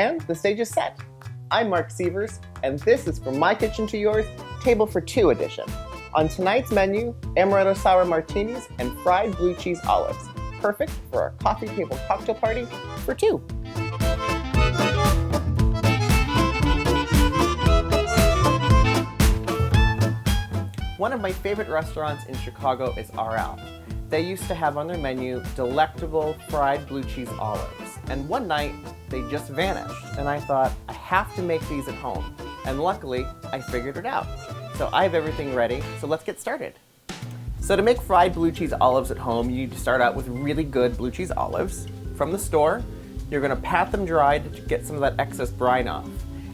And the stage is set. I'm Marc Sievers, and this is From My Kitchen to Yours, Table for Two edition. On tonight's menu, Amaretto Sour Martinis and fried blue cheese olives. Perfect for our coffee table cocktail party for two. One of my favorite restaurants in Chicago is RL. They used to have on their menu delectable fried blue cheese olives. And one night, they just vanished. And I thought, I have to make these at home. And luckily, I figured it out. So I have everything ready, so let's get started. So to make fried blue cheese olives at home, you need to start out with really good blue cheese olives. From the store, you're gonna pat them dry to get some of that excess brine off.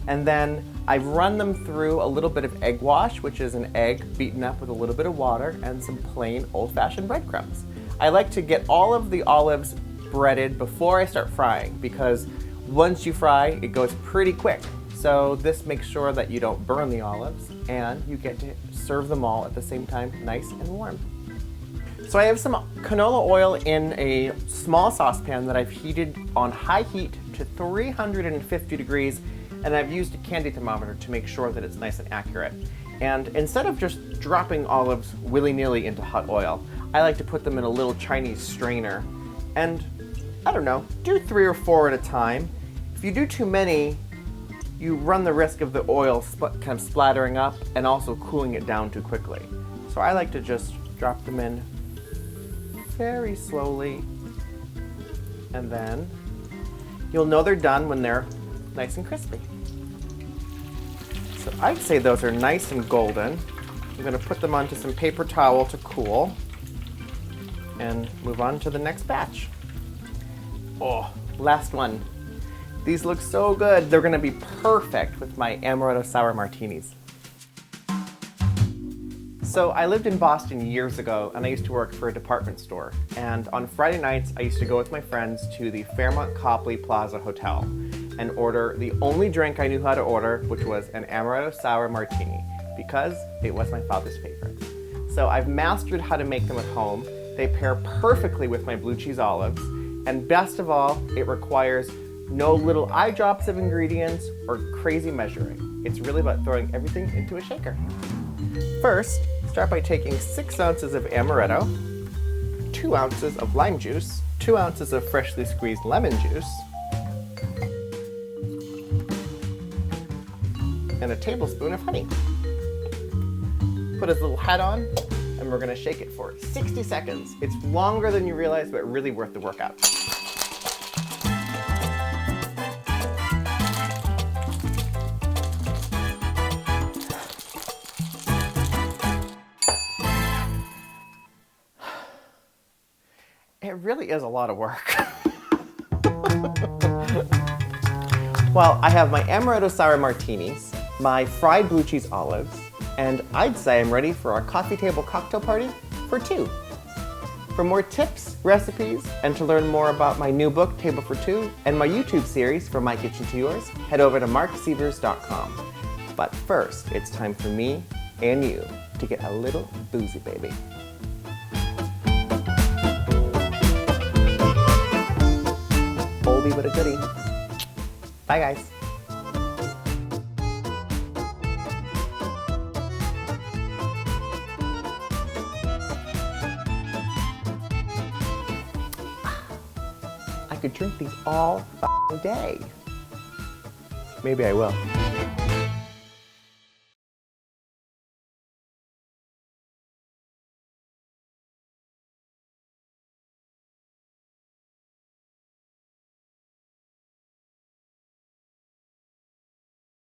And then I've run them through a little bit of egg wash, which is an egg beaten up with a little bit of water and some plain old-fashioned breadcrumbs. I like to get all of the olives breaded before I start frying because once you fry, it goes pretty quick. So this makes sure that you don't burn the olives and you get to serve them all at the same time, nice and warm. So I have some canola oil in a small saucepan that I've heated on high heat to 350 degrees, and I've used a candy thermometer to make sure that it's nice and accurate. And instead of just dropping olives willy-nilly into hot oil, I like to put them in a little Chinese strainer. And I don't know, do 3 or 4 at a time. If you do too many, you run the risk of the oil kind of splattering up and also cooling it down too quickly. So I like to just drop them in very slowly, and then you'll know they're done when they're nice and crispy. So I'd say those are nice and golden. I'm gonna put them onto some paper towel to cool and move on to the next batch. Oh, last one. These look so good. They're gonna be perfect with my Amaretto Sour Martinis. So I lived in Boston years ago, and I used to work for a department store. And on Friday nights, I used to go with my friends to the Fairmont Copley Plaza Hotel and order the only drink I knew how to order, which was an Amaretto Sour Martini, because it was my father's favorite. So I've mastered how to make them at home. They pair perfectly with my blue cheese olives, and best of all, it requires no little eye drops of ingredients or crazy measuring. It's really about throwing everything into a shaker. First, start by taking 6 ounces of amaretto, 2 ounces of lime juice, 2 ounces of freshly squeezed lemon juice, and a tablespoon of honey. Put his little hat on, and we're gonna shake it for 60 seconds. It's longer than you realize, but really worth the workout. It really is a lot of work. Well, I have my Amaretto Sour Martinis, my fried blue cheese olives, and I'd say I'm ready for our coffee table cocktail party for two. For more tips, recipes, and to learn more about my new book, Table for Two, and my YouTube series, From My Kitchen to Yours, head over to marksievers.com. But first, it's time for me and you to get a little boozy, baby. Oldie but a goodie. Bye, guys. I could drink these all day. Maybe I will.